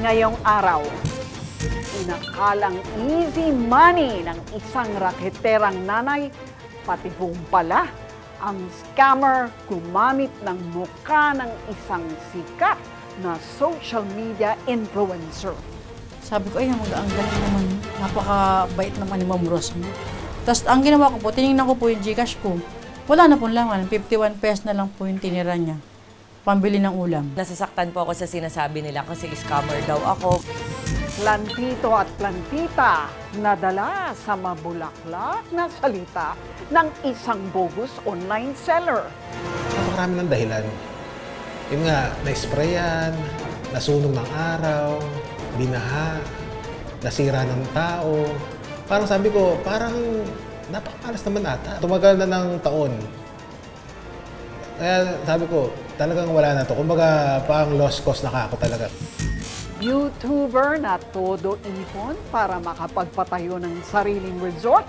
ngayong araw. Inakalang easy money ng isang raketerang nanay, pati buong pala ang scammer gumamit ng mukha ng isang sikat na social media influencer. Sabi ko, ay, ang galing naman. Napakabait naman ni Ma'am Rosmar. Tapos ang ginawa ko po, tinignan ko po yung GCash ko. Wala na pong laman. 51 pesos na lang po yung tinira niya. Pambili ng ulam. Nasasaktan po ako sa sinasabi nila kasi scammer daw ako. Plantito at plantita nadala sa mabulaklak na salita ng isang bogus online seller. Napakarami ng dahilan. Yun nga, na-sprayan, nasunog ng araw, binaha, nasira ng tao. Parang sabi ko, parang napakamalas naman ata. Tumagal na ng taon. Kaya sabi ko, talagang wala na to. Kumbaga, parang lost cause na ako talaga. YouTuber na todo ipon para makapagpatayo ng sariling resort,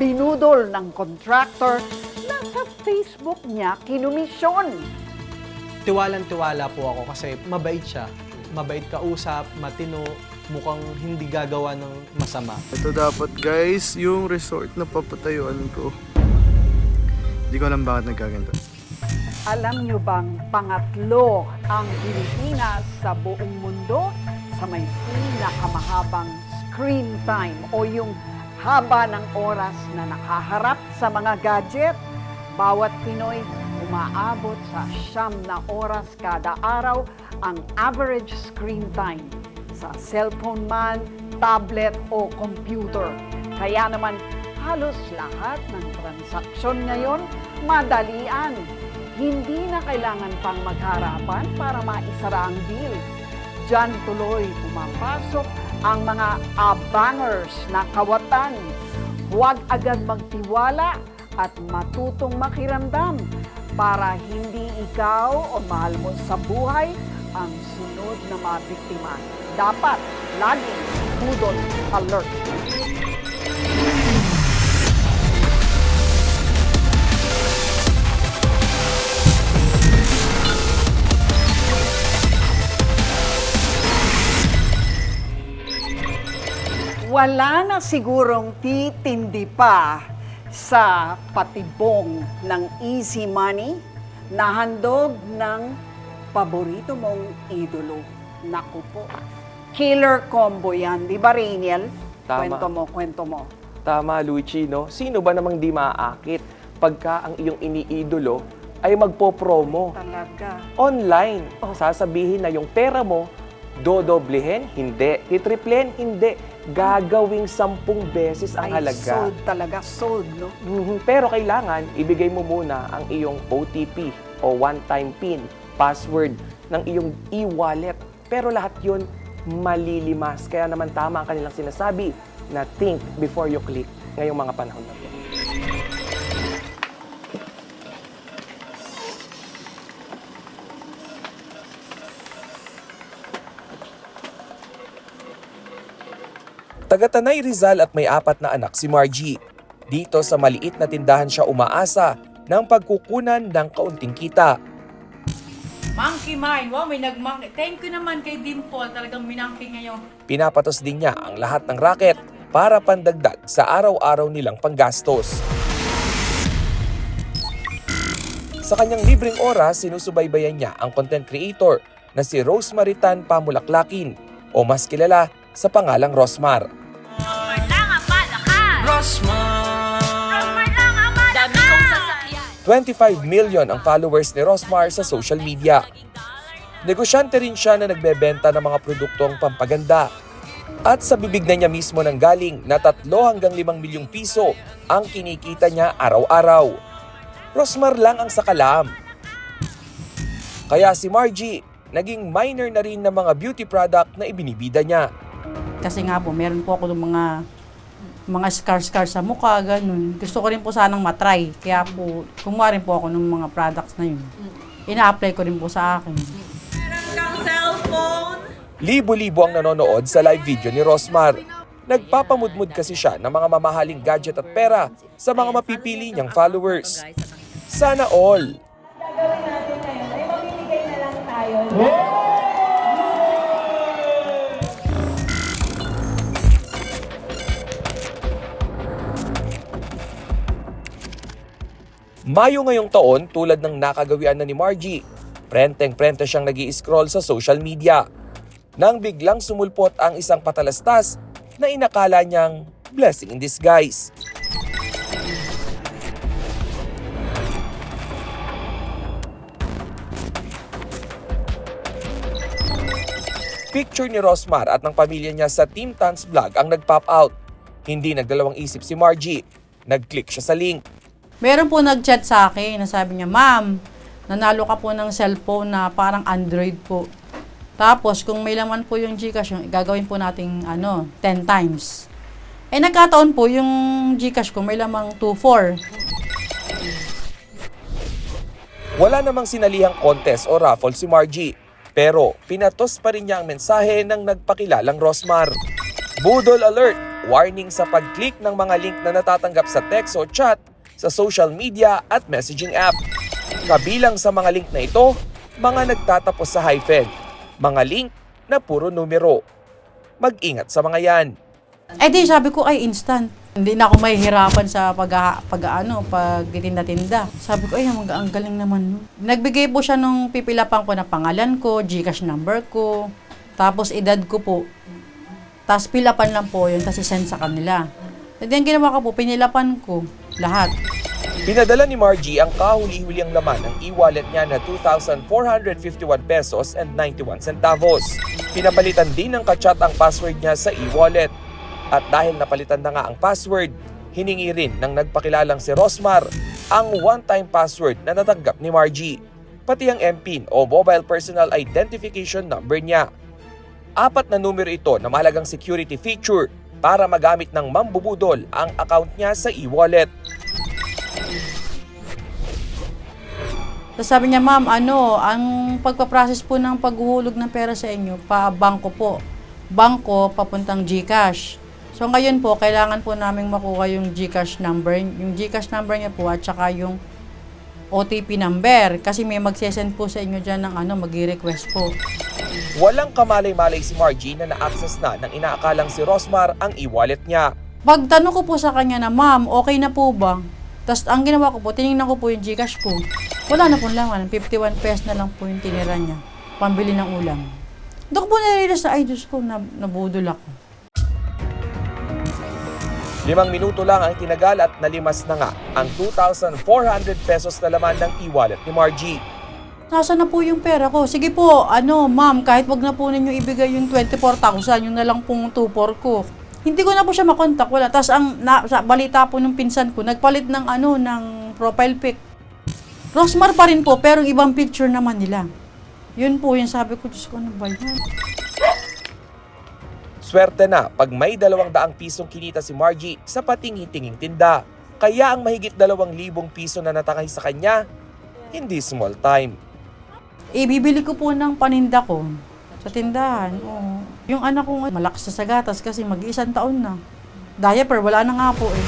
binudol ng contractor na sa Facebook niya kinumisyon. Tiwalang-tiwala po ako kasi mabait siya. Mabait kausap, matino, mukhang hindi gagawa ng masama. Ito dapat guys, yung resort na papatayuan ko. Hindi ko alam bakit nagkaganto. Alam niyo bang pangatlo ang Pilipinas sa buong mundo sa may pinakamahabang screen time o yung haba ng oras na nakaharap sa mga gadget? Bawat Pinoy umaabot sa 9 na oras kada araw ang average screen time sa cellphone man, tablet o computer. Kaya naman halos lahat ng transaksyon ngayon madalian. Hindi na kailangan pang magharapan para maisara ang deal. Diyan tuloy pumapasok ang mga abangers na kawatan. Huwag agad magtiwala at matutong makiramdam para hindi ikaw o mahal mo sa buhay ang sunod na mabiktima. Dapat laging budol alert. Wala na sigurong titindi pa sa patibong ng easy money na handog ng paborito mong idolo. Naku po. Killer combo yan, di ba, Rainiel? Tama. Kwento mo. Tama, Luigi, no? Sino ba namang di maaakit pagka ang iyong iniidolo ay magpo-promo Talaga. online? Oh. Sasabihin na yung pera mo, dodoblehin, hindi. Titriplehin, hindi. Gagawing 10 beses ang halaga. Sold talaga, sold, no? Pero kailangan, ibigay mo muna ang iyong OTP o one-time PIN, password ng iyong e-wallet. Pero lahat yun malilimas. Kaya naman tama ang kanilang sinasabi na think before you click ngayong mga panahon na to. Taga Tanay, Rizal at may 4 na anak si Margie. Dito sa maliit na tindahan siya umaasa ng pagkukunan ng kaunting kita. Monkey mine. Wow, may nag-monkey. Thank you naman kay Dimple. Talagang minangki ngayon. Pinapatos din niya ang lahat ng racket para pandagdag sa araw-araw nilang panggastos. Sa kanyang libreng oras, sinusubaybayan niya ang content creator na si Rosemary Tan Pamulaklakin o mas kilala sa pangalang Rosmar. 25 million ang followers ni Rosmar sa social media. Negosyante rin siya na nagbebenta ng mga produktong pampaganda. At sa bibig na niya mismo nang galing na 3 hanggang 5 milyong piso ang kinikita niya araw-araw. Rosmar lang ang sakalam. Kaya si Margie, naging minor na rin ng mga beauty product na ibinibida niya. Kasi nga po, meron po ako ng mga scars sa mukha, ganun. Gusto ko rin po sanang matry. Kaya po, kumuha rin po ako ng mga products na yun. Ina-apply ko rin po sa akin. Meron kang cellphone? Libo-libo ang nanonood sa live video ni Rosmar. Nagpapamudmud kasi siya ng mga mamahaling gadget at pera sa mga mapipili niyang followers. Sana all! Gagawin natin ngayon ay mamimigay na lang tayo. Mayo ngayong taon, tulad ng nakagawian na ni Margie, prenteng-prente siyang nag-i-scroll sa social media. Nang biglang sumulpot ang isang patalastas na inakala niyang blessing in disguise. Picture ni Rosmar at ng pamilya niya sa Team Tans Vlog ang nag-pop out. Hindi nagdalawang isip si Margie. Nag-click siya sa link. Meron po nag-chat sa akin na sabi niya, "Ma'am, nanalo ka po ng cellphone na parang Android po. Tapos kung may laman po yung GCash, yung gagawin po nating 10 times." Eh nagkataon po yung GCash ko may lamang 2,400. Wala namang sinalihang contest o raffle si Margie. Pero pinatos pa rin niya ang mensahe ng nagpakilalang Rosmar. Budol alert! Warning sa pag-click ng mga link na natatanggap sa text o chat sa social media at messaging app. Kabilang sa mga link na ito, mga nagtatapos sa hyphen, mga link na puro numero. Mag-ingat sa mga yan. Eh di sabi ko ay instant. Hindi na ako mahihirapan sa pagtitinda-tinda. Sabi ko ay ang galing naman. Nagbigay po siya nung pipilapan ko na pangalan ko, GCash number ko, tapos edad ko po. Tapos pilapan lang po yun, tapos send sa kanila. At yan ginawa ko po, pinilapan ko lahat. Pinadala ni Margie ang kahuli-huliang laman ng e-wallet niya na 2,451 pesos and 91 centavos. Pinapalitan din ng kachat ang password niya sa e-wallet. At dahil napalitan na nga ang password, hiningi rin ng nagpakilalang si Rosmar ang one-time password na natanggap ni Margie, pati ang MPIN o Mobile Personal Identification Number niya. 4 na numero ito na mahalagang security feature para magamit ng mambubudol ang account niya sa e-wallet. Tapos sabi niya, "Ma'am, ang pagpaprocess po ng paghuhulog ng pera sa inyo, pa-bangko po. Bangko, papuntang GCash. So ngayon po, kailangan po naming makuha yung GCash number. Yung GCash number niya po at saka yung OTP number. Kasi may magsesend po sa inyo dyan ng mag-request po." Walang kamalay-malay si Margie na na-access na ng inaakalang si Rosmar ang e-wallet niya. Pagtanong ko po sa kanya na, "Ma'am, okay na po ba?" Tapos ang ginawa ko po, tinignan ko po yung GCash ko. Wala na pong laman. 51 pesos na lang po yung tinira niya. Pambili ng ulam. Doon ko po narilas na, ay Diyos ko, nabudol ako. 5 minuto lang ang tinagal at nalimas na nga ang 2,400 pesos na laman ng e-wallet ni Margie. Nasaan na po yung pera ko? Sige po, ma'am, kahit wag na po ninyo ibigay yung 24,000, yun na lang pong 2,400 ko. Hindi ko na po siya makontak, wala. Tapos sa balita po ng pinsan ko, nagpalit ng ng profile pic. Rosmar pa rin po, pero ibang picture naman nila. Yun po, yung sabi ko, Diyos ko, ano ba yan? Swerte na pag may 200 pisong kinita si Margie sa patingi-tinging tinda. Kaya ang mahigit 2,000 piso na natangay sa kanya, hindi small time. Ibibili ko po ng paninda ko sa tindahan. Oo. Yung anak ko malakas sa gatas kasi mag-1 taon na. Diaper, wala na nga po eh.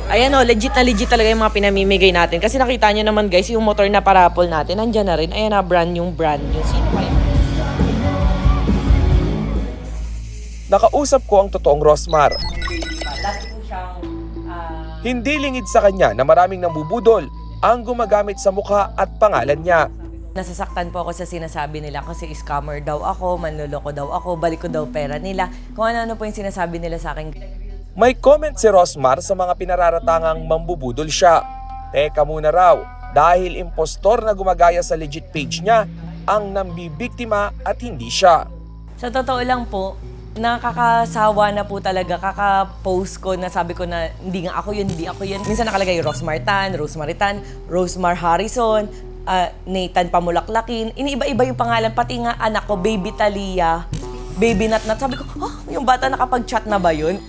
Ayan legit talaga yung mga pinamimigay natin. Kasi nakita nyo naman guys, yung motor na parapol natin, nandyan na rin. Ayan na, brand new. Sino ba yun? Nakausap ko ang totoong Rosmar. Hindi lingid sa kanya na maraming nambubudol ang gumagamit sa mukha at pangalan niya. Nasasaktan po ako sa sinasabi nila kasi scammer daw ako, manloloko daw ako, balik ko daw pera nila. Kung ano-ano po yung sinasabi nila sa akin. May comment si Rosmar sa mga pinararatangang mambubudol siya. Teka muna raw, dahil impostor na gumagaya sa legit page niya ang nambibiktima at hindi siya. Sa totoo lang po, nakakasawa na po talaga, kaka-post ko na sabi ko na hindi ako yun. Minsan nakalagay Rosmar Tan, Rosmaritan, Rosmar Harrison, Nathan Pamulaklakin. Iniiba-iba yung pangalan, pati nga anak ko, Baby Talia, Baby Natnat. Sabi ko, yung bata nakapag-chat na ba yun?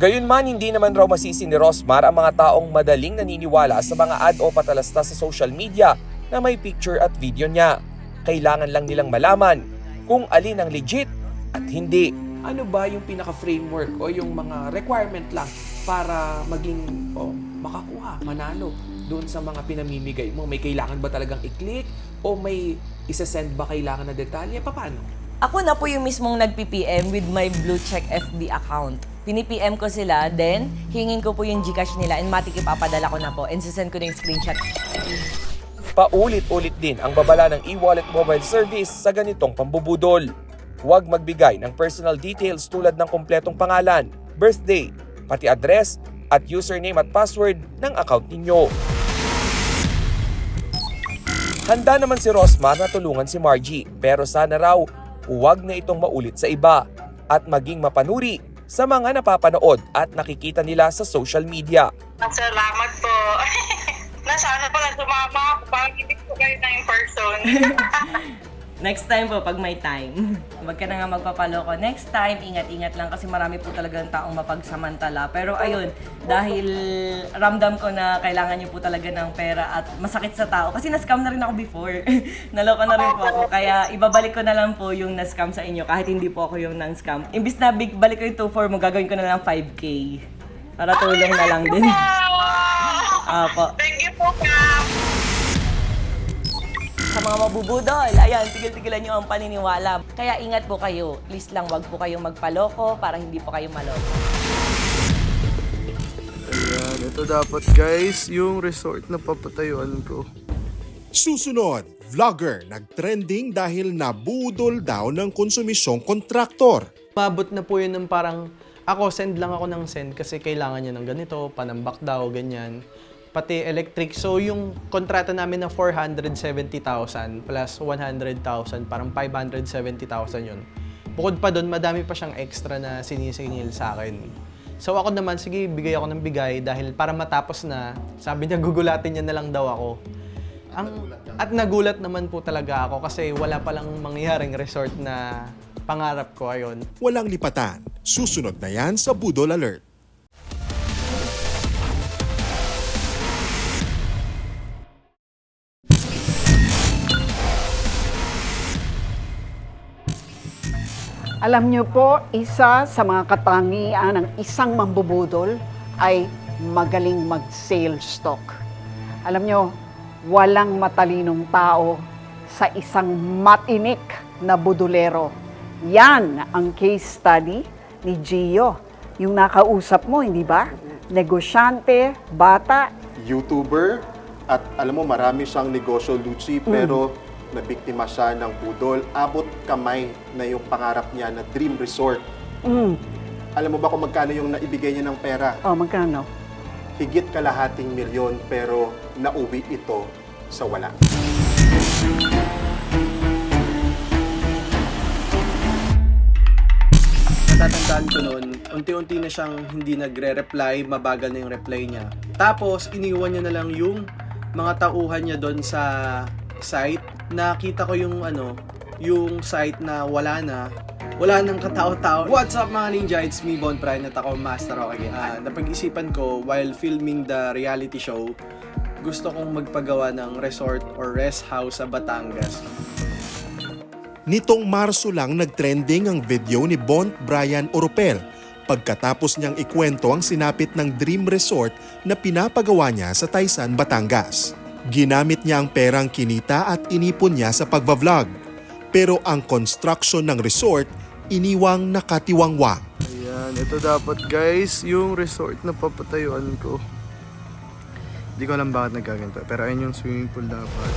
Gayunman, hindi naman raw masisi ni Rosmar ang mga taong madaling naniniwala sa mga ad o patalastas sa social media na may picture at video niya. Kailangan lang nilang malaman kung alin ang legit at hindi. Ano ba yung pinaka-framework o yung mga requirement lang para maging makakuha, manalo doon sa mga pinamimigay mo? May kailangan ba talagang i-click o may isa-send ba kailangan na detalye? Paano? Ako na po yung mismong nag-PPM with my Blue Check FB account. Pini-PM ko sila, then hingin ko po yung Gcash nila and matik ipapadala ko na po and sisend ko na yung screenshot. Paulit-ulit din ang babala ng e-wallet mobile service sa ganitong pambubudol. Huwag magbigay ng personal details tulad ng kumpletong pangalan, birthday, pati address at username at password ng account ninyo. Handa naman si Rosmar na tulungan si Margie, pero sana raw huwag na itong maulit sa iba at maging mapanuri sa mga napapanood at nakikita nila sa social media. Salamat po. Nasana pala sumama ako para kitik ko kayo na in person. Next time po, pag may time. Huwag ka na nga magpapaloko. Next time, ingat-ingat lang kasi marami po talagang taong mapagsamantala. Pero ayun, dahil ramdam ko na kailangan niyo po talaga ng pera at masakit sa tao. Kasi na-scam na rin ako before. Naloko na rin po ako. Kaya ibabalik ko na lang po yung na-scam sa inyo kahit hindi po ako yung nang-scam. Imbis na balik ko yung 2-4 mo, gagawin ko na lang 5K. Para tulong na lang din. Apo. Thank you po, Kap. Sa mga mabubudol, ayan, tigil-tigilan nyo ang paniniwala. Kaya ingat po kayo. Please lang, wag po kayong magpaloko para hindi po kayo maloko. Ayan, ito dapat guys, yung resort na papatayuan ko. Susunod, vlogger nagtrending dahil nabudol daw ng konsumisyong kontraktor. Mabot na po yun ng parang, ako send lang ako ng send kasi kailangan niya ng ganito, panambak daw, ganyan. Pati electric. So yung kontrata namin na 470,000 plus 100,000, parang 570,000 yun. Bukod pa doon, madami pa siyang extra na sinisingil sa akin. So ako naman, sige, bigay ako ng bigay dahil para matapos na, sabi niya gugulatin niya na lang daw ako. At nagulat naman po talaga ako kasi wala palang mangyaring resort na pangarap ko ayon. Walang lipatan. Susunod na yan sa Budol Alert. Alam niyo po, isa sa mga katangian ng isang mambubudol ay magaling mag-sales talk. Alam niyo, walang matalinong tao sa isang matinik na budulero. Yan ang case study ni Gio. Yung nakausap mo, hindi ba? Negosyante, bata. YouTuber, at alam mo marami siyang negosyo, Lucy, pero nabiktima siya ng budol. Abot kamay na yung pangarap niya na dream resort. Alam mo ba kung magkano yung naibigay niya ng pera? Oh, magkano? Higit kalahating milyon, pero nauwi ito sa wala. Natatandaan ko noon, unti-unti na siyang hindi nagre-reply, mabagal na yung reply niya. Tapos, iniwan niya na lang yung mga tauhan niya doon sa site. Nakita ko yung yung site na wala nang katao-tao. What's up mga ninja? It's me, Bon Brian, at ako Master Rocky. Napag-isipan ko while filming the reality show, gusto kong magpagawa ng resort or rest house sa Batangas. Nitong Marso lang nagtrending ang video ni Bon Brian Oropel pagkatapos niyang ikwento ang sinapit ng dream resort na pinapagawa niya sa Taysan, Batangas. Ginamit niya ang perang kinita at inipon niya sa pagbablog. Pero ang construction ng resort, iniwang nakatiwangwang. Ayan, ito dapat guys, yung resort na papatayuan ko. Hindi ko alam bakit nagkaganto, pero ayun yung swimming pool dapat.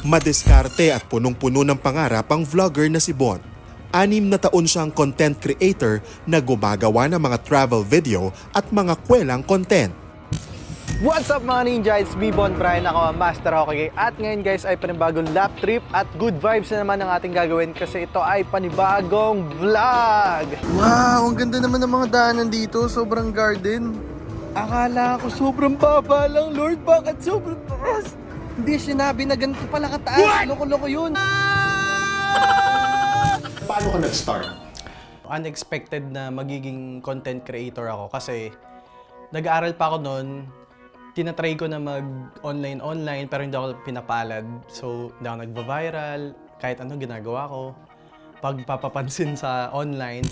Madiskarte at punong-puno ng pangarap ang vlogger na si Bon. 6 na taon siyang content creator na gumagawa ng mga travel video at mga kwelang content. What's up mga ninja? It's me, Bon Brian. Ako ang Master Hockey. At ngayon guys ay panibagong lap trip at good vibes na naman ang ating gagawin kasi ito ay panibagong vlog! Wow, ang ganda naman ng mga daanan dito. Sobrang garden. Akala ko sobrang baba lang, Lord. Bakit sobrang taas? Hindi sinabi na ganito pala kataas. Loko-loko yun. Paano ka nag-start? Unexpected na magiging content creator ako kasi nag-aaral pa ako noon. Tinatry ko na mag-online pero hindi ako pinapalad. So, hindi ako nagva-viral. Kahit ano ginagawa ko. Pagpapapansin sa online.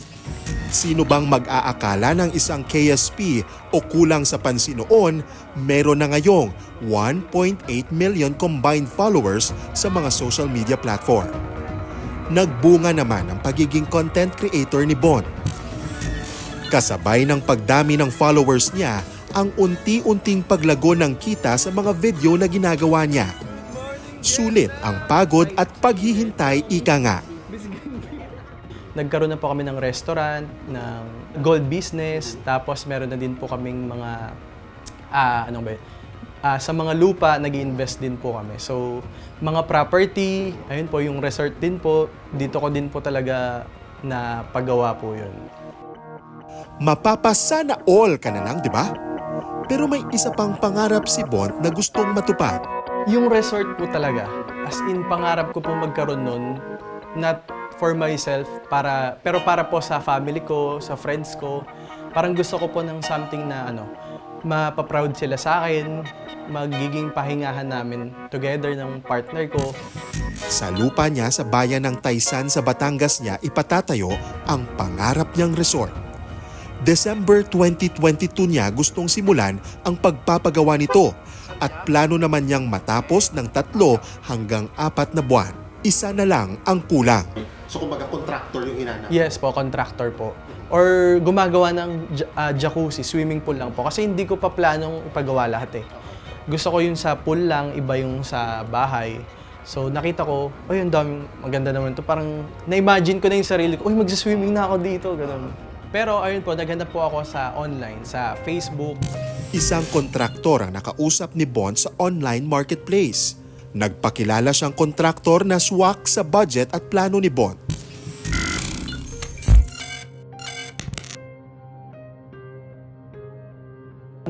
Sino bang mag-aakala ng isang KSP o kulang sa pansin noon, meron na ngayong 1.8 million combined followers sa mga social media platform. Nagbunga naman ang pagiging content creator ni Bont. Kasabay ng pagdami ng followers niya, ang unti-unting paglago ng kita sa mga video na ginagawa niya. Sulit ang pagod at paghihintay, ika nga. Nagkaroon na po kami ng restaurant, ng gold business, tapos meron na din po kaming mga, sa mga lupa, nag-invest din po kami. So, mga property, ayun po, yung resort din po, dito ko din po talaga na paggawa po yun. Mapapasana all ka na lang, di ba? Pero may isa pang pangarap si Bont na gustong matupad. Yung resort po talaga, as in pangarap ko po magkaroon nun, not for myself, pero para po sa family ko, sa friends ko. Parang gusto ko po ng something na mapaproud sila sa akin, magiging pahingahan namin together ng partner ko. Sa lupa niya sa bayan ng Taysan sa Batangas niya ipatatayo ang pangarap niyang resort. December 2022 niya gustong simulan ang pagpapagawa nito at plano naman niyang matapos ng 3 hanggang 4 na buwan. Isa na lang ang kulang. So kumbaga contractor yung hinanap? Yes po, contractor po. Or gumagawa ng jacuzzi, swimming pool lang po. Kasi hindi ko pa planong ipagawa lahat eh. Gusto ko yung sa pool lang, iba yung sa bahay. So nakita ko, ang daming maganda naman to. Parang na-imagine ko na yung sarili ko, magsiswimming na ako dito, ganun. Pero ayun po, naghanap po ako sa online, sa Facebook. Isang kontraktor ang nakausap ni Bont sa online marketplace. Nagpakilala siyang kontraktor na swak sa budget at plano ni Bont.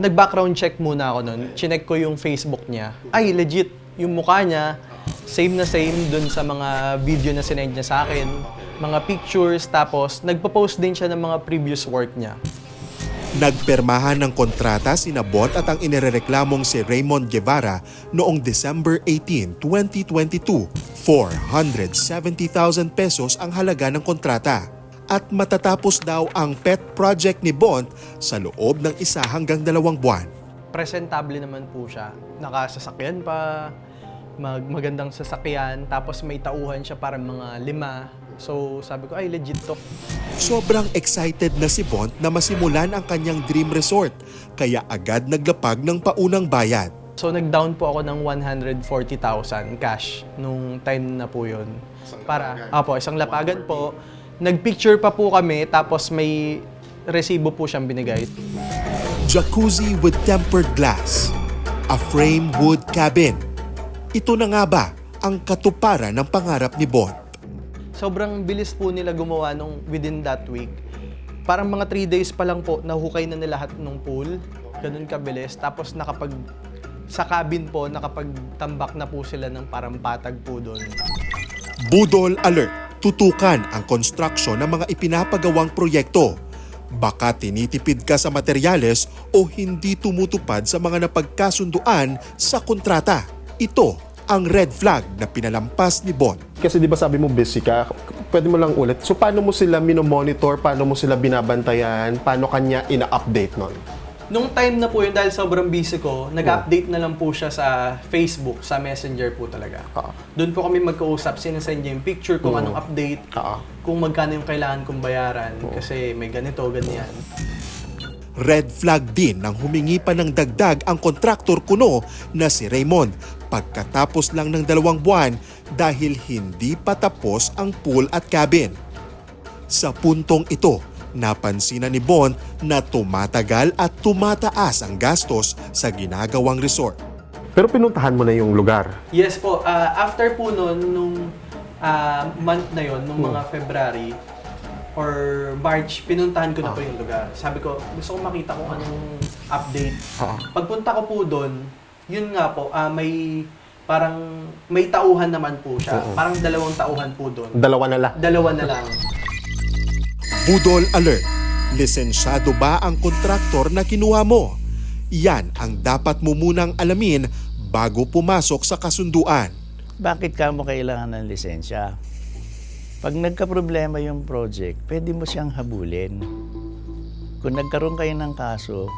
Nag-background check muna ako nun. Chinek ko yung Facebook niya. Ay, legit. Yung mukha niya, same na same dun sa mga video na sinend niya sa akin. Mga pictures, tapos nagpo-post din siya ng mga previous work niya. Nagpermahan ng kontrata sina Bont at ang inirereklamong si Raymond Guevara noong December 18, 2022. 470,000 pesos ang halaga ng kontrata. At matatapos daw ang pet project ni Bont sa loob ng 1 hanggang 2 buwan. Presentable naman po siya. Nakasasakyan pa, magandang sasakyan, tapos may tauhan siya para mga 5. So sabi ko, ay legit to. Sobrang excited na si Bont na masimulan ang kanyang dream resort, kaya agad naglapag ng paunang bayad. So nag-down po ako ng 140,000 cash nung time na po yun. Isang lapagan po. Nag-picture pa po kami, tapos may resibo po siyang binigay. Jacuzzi with tempered glass, a frame wood cabin. Ito na nga ba ang katuparan ng pangarap ni Bont? Sobrang bilis po nila gumawa within that week. Parang mga 3 days pa lang po, nahukay na nila lahat ng pool. Ganun kabilis. Tapos sa cabin po, nakapagtambak na po sila ng parang patag po doon. Budol alert! Tutukan ang construction ng mga ipinapagawang proyekto. Baka tinitipid ka sa materyales o hindi tumutupad sa mga napagkasunduan sa kontrata. Ito ang red flag na pinalampas ni Bont. Kasi di ba sabi mo busy ka, pwede mo lang ulit. So paano mo sila minomonitor, paano mo sila binabantayan, paano kanya ina-update nun? Nung time na po yun, dahil sobrang busy ko, nag-update na lang po siya sa Facebook, sa Messenger po talaga. Doon po kami magkausap, sinasend niya yung picture kung anong update, kung magkano yung kailangan kong bayaran, kasi may ganito, ganyan. Red flag din nang humingi pa ng dagdag ang kontraktor kuno na si Raymond pagkatapos lang ng 2 buwan dahil hindi pa tapos ang pool at cabin. Sa puntong ito, napansinan ni Bont na tumatagal at tumataas ang gastos sa ginagawang resort. Pero pinuntahan mo na yung lugar? Yes po. After po nung month na yon, nung mga February or March, pinuntahan ko na po yung lugar. Sabi ko, gusto kong makita kung anong update. Pagpunta ko po doon, yun nga po, may tauhan naman po siya. Parang 2 tauhan po doon. 2 na lang? 2 na lang. Budol alert! Lisensyado ba ang kontraktor na kinuha mo? Yan ang dapat mo munang alamin bago pumasok sa kasunduan. Bakit ka mo kailangan ng lisensya? Pag nagka-problema yung project, pwede mo siyang habulin. Kung nagkaroon kayo ng kaso,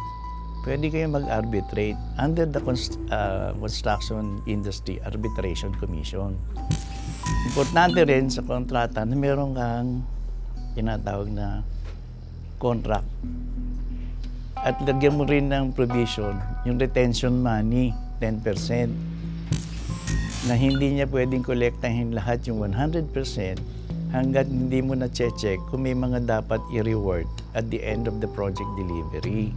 pwede kayo mag-arbitrate under the Construction Industry Arbitration Commission. Importante rin sa kontrata na meron kang tinatawag na contract. At lagyan mo rin ng provision, yung retention money, 10%. Na hindi niya pwedeng kolektahin lahat yung 100% hanggat hindi mo na-check kung may mga dapat i-reward at the end of the project delivery.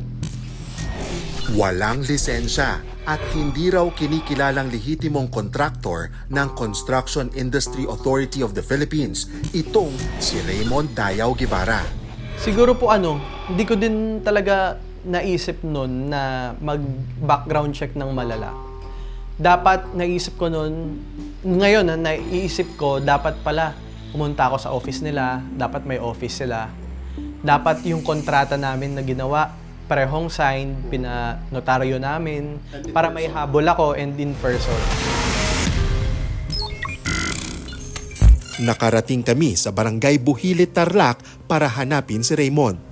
Walang lisensya at hindi raw kinikilalang lehitimong kontraktor ng Construction Industry Authority of the Philippines, itong si Raymond Dayaw Guevara. Siguro po hindi ko din talaga naisip nun na mag-background check ng malala. Dapat naisip ko nun, ngayon naiisip ko, dapat pala pumunta ako sa office nila, dapat may office sila. Dapat yung kontrata namin na ginawa, parehong sign, pinanotaryo namin, para may habol ako and in person. Nakarating kami sa Barangay Buhilit, Tarlac para hanapin si Raymond.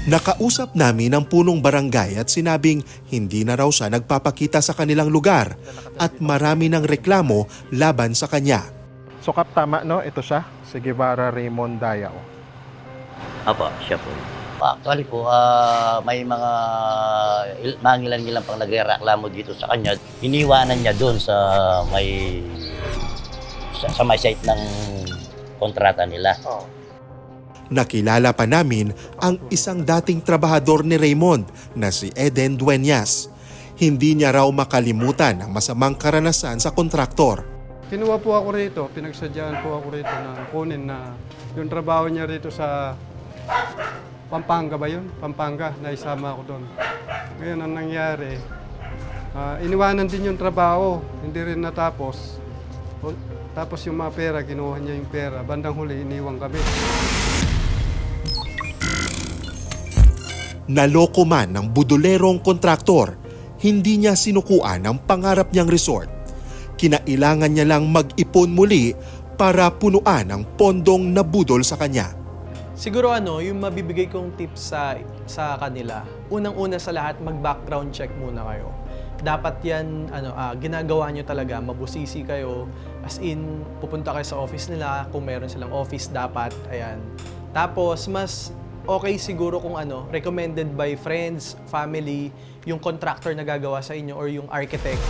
Nakausap namin ang punong barangay at sinabing hindi na raw siya nagpapakita sa kanilang lugar at marami ng reklamo laban sa kanya. So Kap, tama no? Ito siya, si Guevara Raymond Dayaw. Apo, siya po. Actually po, may mga mangilan-ngilan pang nagrereklamo dito sa kanya. Iniwanan niya doon sa may site ng kontrata nila. Nakilala pa namin ang isang dating trabahador ni Raymond na si Eden Dueñas. Hindi niya raw makalimutan ang masamang karanasan sa kontraktor. Kinuha po ako rito, pinagsadyaan po ako rito na kunin na yung trabaho niya rito sa Pampanga ba yun? Pampanga, naisama ako doon. Ngayon ang nangyari, iniwanan din yung trabaho, hindi rin natapos. Tapos yung mga pera, kinuha niya yung pera. Bandang huli, iniwan kami. Naloko man ng budulerong kontraktor, hindi niya sinukuan ang pangarap niyang resort. Kinailangan niya lang mag-ipon muli para punuan ang pondong nabudol sa kanya. Siguro yung mabibigay kong tips sa kanila, unang-una sa lahat, mag-background check muna kayo. Dapat yan, ginagawa nyo talaga, mabusisi kayo, as in, pupunta kayo sa office nila, kung meron silang office, dapat, ayan. Tapos, mas okay siguro kung recommended by friends, family, yung contractor na gagawa sa inyo or yung architect.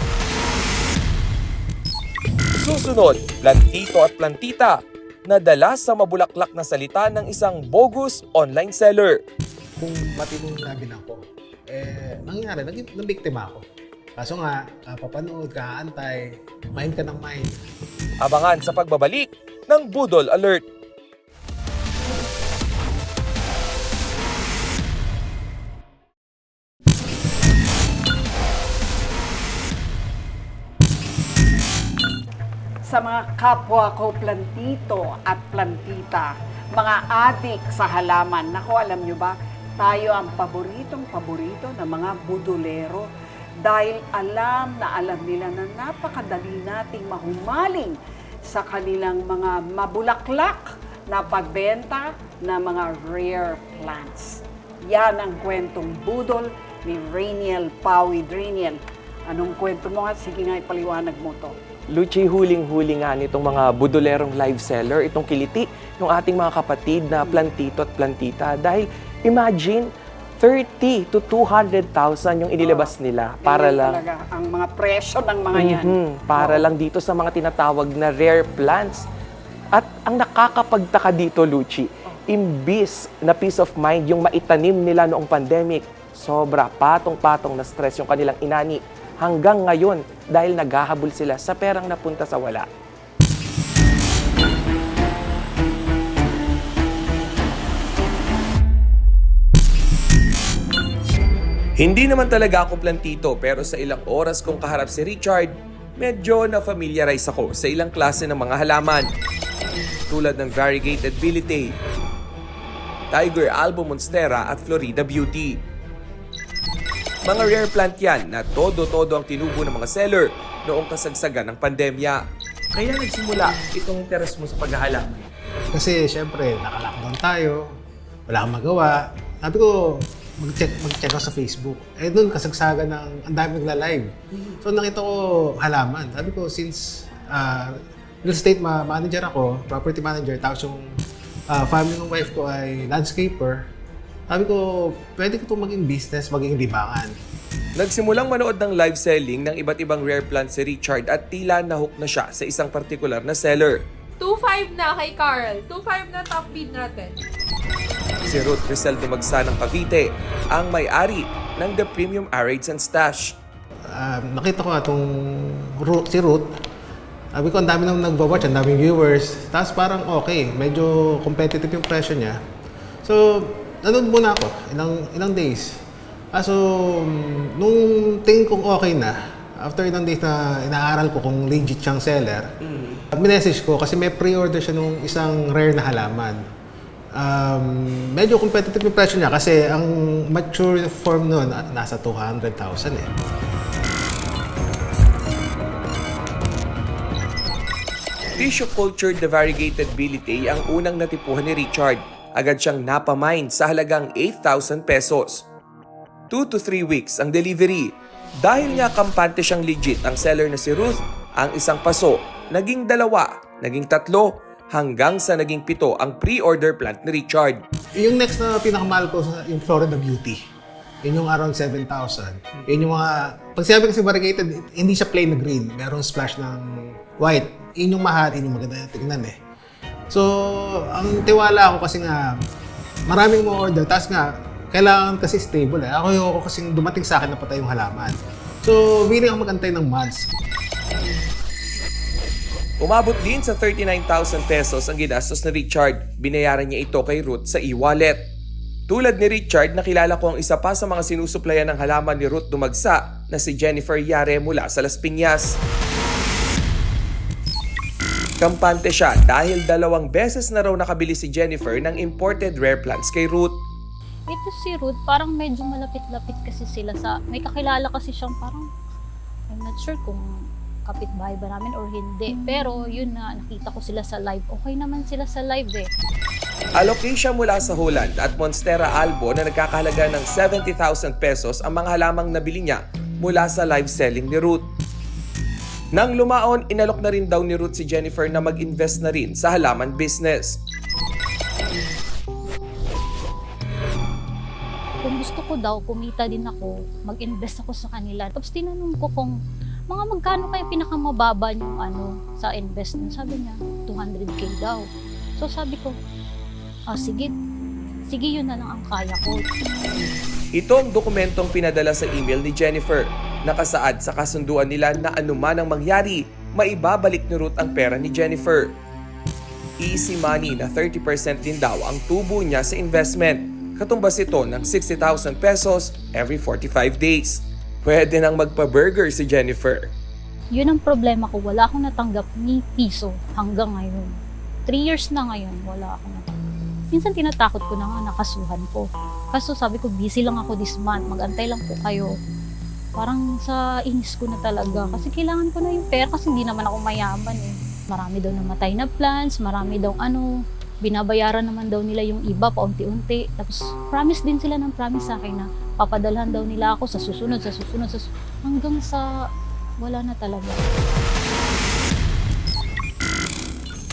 Susunod, plantito at plantita, nadala sa mabulaklak na salita ng isang bogus online seller. Kung matinong labi na ako, nangyari, nabiktima ako. Kaso nga, papanood ka, antay, mind ka ng mind. Abangan sa pagbabalik ng Budol Alert. Sa mga kapwa ko plantito at plantita, mga adik sa halaman, naku, alam nyo ba, tayo ang paborito ng mga budolero dahil alam nila na napakadali nating mahumaling sa kanilang mga mabulaklak na pagbenta na mga rare plants. Yan ang kwentong budol ni Rainiel Pawi Draniel. Anong kwento mo nga? Sige nga, ipaliwanag mo to. Luchi, huling-huli nga nitong mga budolerong live seller, itong kiliti ng ating mga kapatid na plantito at plantita. Dahil imagine, 30 to 200,000 yung inilabas nila para lang talaga ang mga presyo ng mga yan. Para lang dito sa mga tinatawag na rare plants. At ang nakakapagtaka dito, Luchi, imbis na peace of mind yung maitanim nila noong pandemic, sobra patong-patong na stress yung kanilang inani hanggang ngayon dahil naghahabol sila sa perang napunta sa wala. Hindi naman talaga ako plantito pero sa ilang oras kong kaharap si Richard, medyo na-familiarize ako sa ilang klase ng mga halaman. Tulad ng variegated billitate, Tiger Albo Monstera at Florida Beauty. Mga rare plant yan na todo-todo ang tinubo ng mga seller noong kasagsagan ng pandemya. Kaya nagsimula itong interes mo sa paghahalang. Kasi syempre, naka-lockdown tayo, wala kang magawa. Sabi ko, mag-check ako sa Facebook. Eh doon kasagsagan ng ang dami nagla-live. So nakita ko halaman. Sabi ko since real estate manager ako, property manager, tapos yung family ng wife ko ay landscaper, sabi ko pwede ko itong maging business, maging libangan. Nagsimulang manood ng live selling ng iba't ibang rare plants si Richard at tila nahook na siya sa isang partikular na seller. 2.5 na kay Carl. 2.5 na top bid natin. Si Ruth Crisel Dumagsa ng Cavite, ang may-ari ng The Premium Arraids and Stash. Nakita ko nga itong si Ruth. Sabi ko, ang dami nang nagwa-watch, ang daming viewers. Tapos parang okay, medyo competitive yung presyo niya. So, nanood muna ako, ilang days. So, nung tingin kong okay na, after ilang days na inaaral ko kung legit siyang seller, minessage ko kasi may pre-order siya nung isang rare na halaman. Medyo competitive yung presyo niya kasi ang mature form nun, nasa 200,000 eh. Tissue cultured na variegated bilite ang unang natipuhan ni Richard. Agad siyang napamine sa halagang 8,000 pesos. 2 to 3 weeks ang delivery. Dahil nga kampante siyang legit ang seller na si Ruth, ang isang paso, naging 2, naging 3, hanggang sa naging 7 ang pre-order plant ni Richard. Yung next na pinakamahal ko, yung Florida Beauty. Yun yung around 7,000. Yun yung mga, pag sinabi kasi variegated, hindi siya plain na green. Merong splash ng white. Yun yung mahal, yun yung maganda tignan eh. So, ang tiwala ako kasi nga, maraming mo order, tapos nga, kailangan kasi stable eh. Ako kasi dumating sa akin na patay yung halaman. So, willing ako magantay ng months. Umabot din sa 39,000 pesos ang ginastos ni Richard. Binayaran niya ito kay Ruth sa e-wallet. Tulad ni Richard, nakilala ko ang isa pa sa mga sinusuplayan ng halaman ni Ruth Dumagsa na si Jennifer Yare mula sa Las Piñas. Kampante siya dahil 2 beses na raw nakabili si Jennifer ng imported rare plants kay Ruth. Ito si Ruth, parang medyo malapit-lapit kasi sila sa... May kakilala kasi siyang parang... I'm not sure kung kapitbahay ba namin or hindi. Pero yun na, nakita ko sila sa live. Okay naman sila sa live eh. Alocasia mula sa Holland at Monstera Albo na nagkakahalaga ng 70,000 pesos ang mga halamang nabili niya mula sa live selling ni Ruth. Nang lumaon, inalok na rin daw ni Ruth si Jennifer na mag-invest na rin sa halaman business. Kung gusto ko daw, kumita din ako, mag-invest ako sa kanila. Tapos tinanong ko kung mga magkano kayo pinakamababa yung sa investment. Sabi niya, 200K daw. So sabi ko, sige yun na lang ang kaya ko. Ito ang dokumentong pinadala sa email ni Jennifer. Nakasaad sa kasunduan nila na anuman ang mangyari, maibabalik ni Ruth ang pera ni Jennifer. Easy money na 30% din daw ang tubo niya sa investment. Katumbas ito ng 60,000 pesos every 45 days. Pwede nang magpa-burger si Jennifer. Yun ang problema ko, wala akong natanggap ni piso hanggang ngayon. 3 years na ngayon, wala akong natanggap. Minsan tinatakot ko na nga nakasuhan ko. Kaso sabi ko, busy lang ako this month, mag-antay lang po kayo. Parang sa inis ko na talaga kasi kailangan ko na yung pera kasi hindi naman ako mayaman eh. Marami daw namatay na plants, marami daw binabayaran naman daw nila yung iba paunti-unti. Tapos promise din sila ng promise sa akin na papadalhan daw nila ako sa susunod, hanggang sa wala na talaga.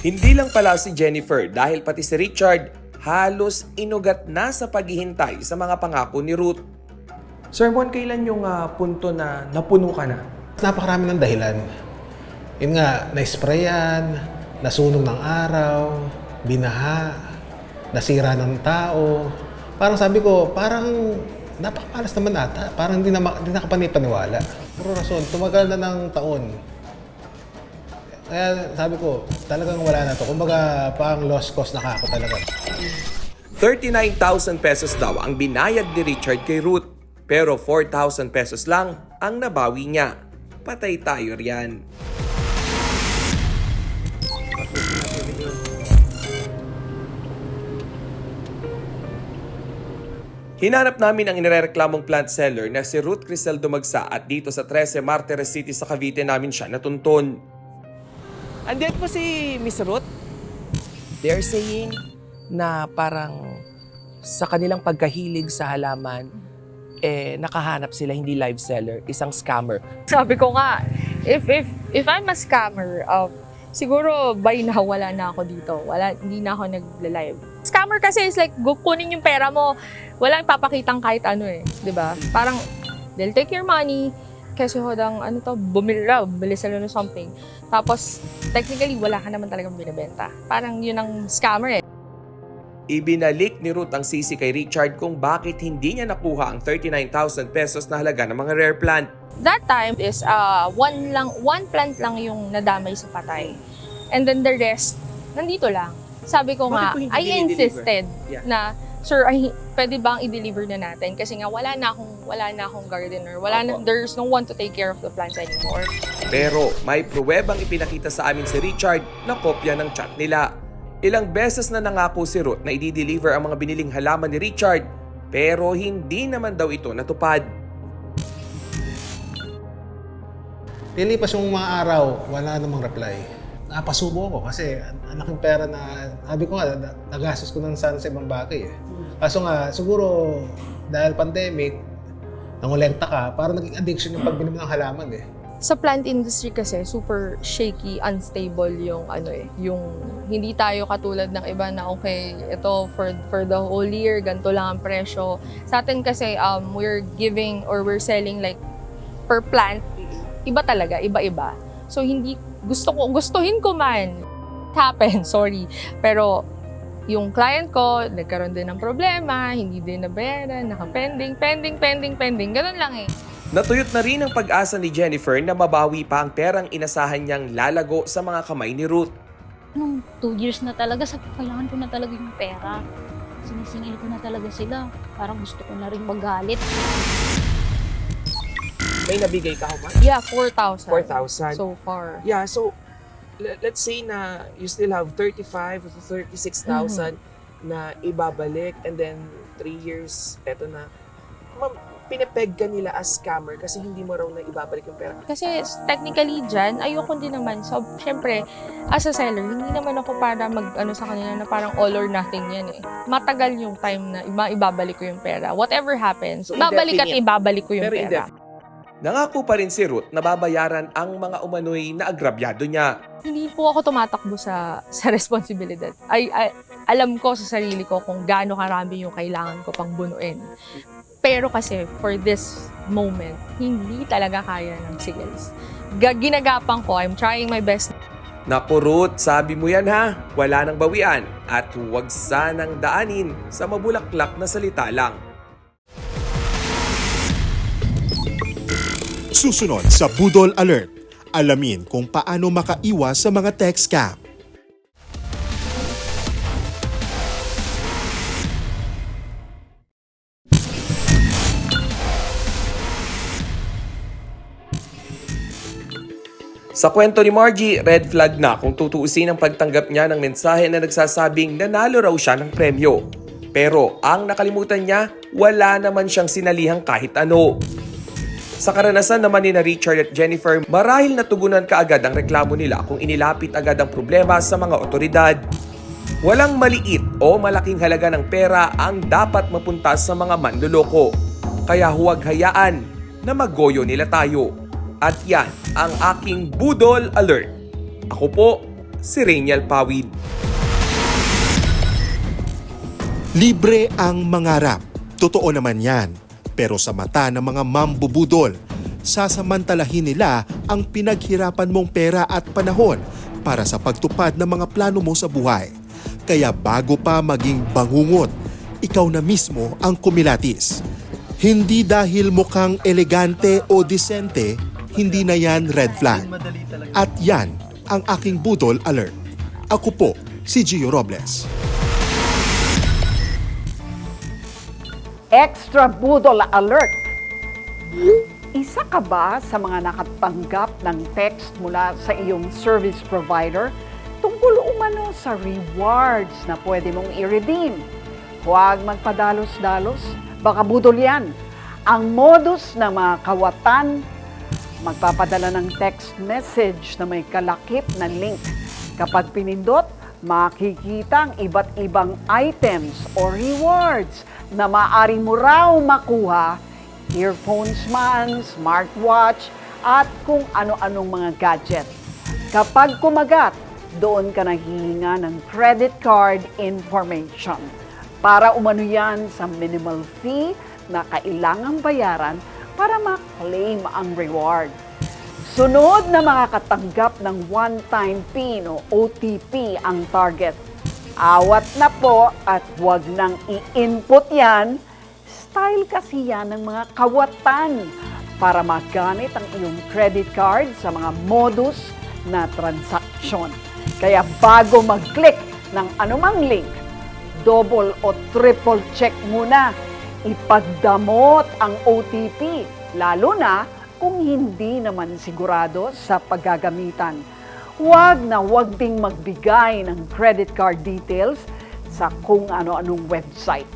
Hindi lang pala si Jennifer dahil pati si Richard halos inugat na sa paghihintay sa mga pangako ni Ruth. Sir Bon, kailan yung punto na napuno ka na? Napakarami ng dahilan. Yun nga, na-sprayan, nasunog ng araw, binaha, nasira ng tao. Parang sabi ko, parang napakamalas naman ata. Parang hindi na kapanipaniwala. Puro rason, tumagal na ng taon. Kaya sabi ko, talagang wala na to. Kumbaga, parang lost cause na ako talaga. 39,000 pesos daw ang binayad ni Richard kay Ruth. Pero 4,000 pesos lang ang nabawi niya. Patay tayo riyan. Hinanap namin ang inireklamong plant seller na si Ruth Crisel Dumagsa at dito sa 13 Martires City sa Cavite namin siya natuntun. Andiyan po si Miss Ruth. They're saying na parang sa kanilang pagkahilig sa halaman, nakahanap sila, hindi live seller, isang scammer. Sabi ko nga, if I'm a scammer, siguro by now wala na ako dito. Hindi na ako nagla-live. Scammer kasi is like, kunin yung pera mo, walang papakitang kahit ano eh. 'Di ba? Parang, they'll take your money, kasi hodang, bumili sila ng something. Tapos, technically, wala ka naman talagang binibenta. Parang yun ang scammer eh. Ibinalik ni Ruth ang sisi kay Richard kung bakit hindi niya nakuha ang 39,000 pesos na halaga ng mga rare plant. That time is one plant lang yung nadamay sa patay. And then the rest, nandito lang. Sabi ko nga, I insisted na, sir, pwede bang i-deliver na natin? Kasi nga wala na akong gardener. There's no one to take care of the plants anymore. Pero may pruwebang ipinakita sa amin si Richard na kopya ng chat nila. Ilang beses na nangako si Ruth na i-deliver ang mga biniling halaman ni Richard, pero hindi naman daw ito natupad. Pilipas yung mga araw, wala namang reply. Napasubo ako kasi ang laking pera na, sabi ko nga, nagastos ko ng sana sa ibang bagay eh. Kaso nga, siguro dahil pandemic, nangolekta ka, parang naging addiction yung pagbili mo ng halaman eh. Sa plant industry kasi, super shaky, unstable yung yung hindi tayo katulad ng iba na okay, ito for the whole year, ganito lang ang presyo. Sa atin kasi, we're giving or we're selling like per plant, iba talaga, iba-iba. So hindi, gustuhin ko man, it happened, sorry. Pero yung client ko, nagkaroon din ng problema, hindi din nabayaran, pending, ganun lang eh. Natuyot na rin ang pag-asa ni Jennifer na mabawi pa ang perang inasahan niyang lalago sa mga kamay ni Ruth. Nung 2 years na talaga, sabi ko, kailangan ko na talaga yung pera. Sinisingil ko na talaga sila. Parang gusto ko na rin magalit. May nabigay ka ba? Yeah, 4,000. 4,000. So far. Yeah, so let's say na you still have 35 to 36,000 na ibabalik, and then 3 years, eto na. Pinepeg ka nila as scammer kasi hindi mo raw na ibabalik yung pera. Kasi technically dyan, ayoko din naman. So, syempre, as a seller, hindi naman ako para sa kanila na parang all or nothing yan eh. Matagal yung time na ibabalik ko yung pera. Whatever happens, So, babalik at indefinite. ibabalik ko yung Pero pera. Nangako pa rin si Ruth na babayaran ang mga umano'y na agrabyado niya. Hindi po ako tumatakbo sa responsibilidad. Alam ko sa sarili ko kung gaano karami yung kailangan ko pang bunuin. Pero kasi, for this moment, hindi talaga kaya ng sales. Ginagapang ko, I'm trying my best. Naku Ruth, sabi mo yan ha, wala nang bawian at huwag sanang daanin sa mabulaklak na salita lang. Susunod sa Budol Alert, alamin kung paano makaiwas sa mga text scam. Sa kwento ni Margie, red flag na kung tutuusin ang pagtanggap niya ng mensahe na nagsasabing nanalo raw siya ng premyo. Pero ang nakalimutan niya, wala naman siyang sinalihang kahit ano. Sa karanasan naman ni Richard at Jennifer, marahil natugunan kaagad ang reklamo nila kung inilapit agad ang problema sa mga otoridad. Walang maliit o malaking halaga ng pera ang dapat mapunta sa mga manloloko. Kaya huwag hayaan na magoyo nila tayo. At yan ang aking Budol Alert. Ako po, si Rainiel Pawid. Libre ang mangarap. Totoo naman yan. Pero sa mata ng mga mambubudol, sasamantalahin nila ang pinaghirapan mong pera at panahon para sa pagtupad ng mga plano mo sa buhay. Kaya bago pa maging bangungot, ikaw na mismo ang kumilatis. Hindi dahil mukhang elegante o disente, hindi na yan red flag. At yan ang aking Budol Alert. Ako po, si Gio Robles. Extra Budol Alert! Isa ka ba sa mga nakatanggap ng text mula sa iyong service provider tungkol umano sa rewards na pwede mong i-redeem? Huwag magpadalos-dalos, baka budol yan. Ang modus ng mga kawatan, magpapadala ng text message na may kalakip na link. Kapag pinindot, makikita ang iba't ibang items or rewards na maaari mo raw makuha, earphones man, smartwatch, at kung ano-anong mga gadget. Kapag kumagat, doon ka naghihinga ng credit card information para umano yan sa minimal fee na kailangang bayaran para ma-claim ang reward. Sunod na makakatanggap ng one-time PIN o OTP ang target. Awat na po at huwag nang i-input yan. Style kasi yan ng mga kawatan para magamit ang iyong credit card sa mga modus na transaksyon. Kaya bago mag-click ng anumang link, double o triple check muna. Ipagdamot ang OTP, lalo na kung hindi naman sigurado sa paggagamitan. Huwag na huwag ding magbigay ng credit card details sa kung ano-anong website.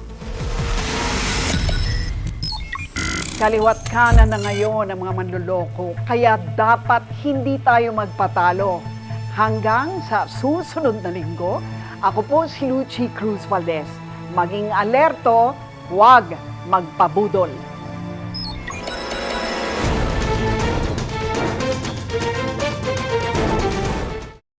Kaliwat kanan na ngayon ang mga manloloko, kaya dapat hindi tayo magpatalo. Hanggang sa susunod na linggo, ako po si Lucy Cruz Valdez. Maging alerto, huwag magpabudol.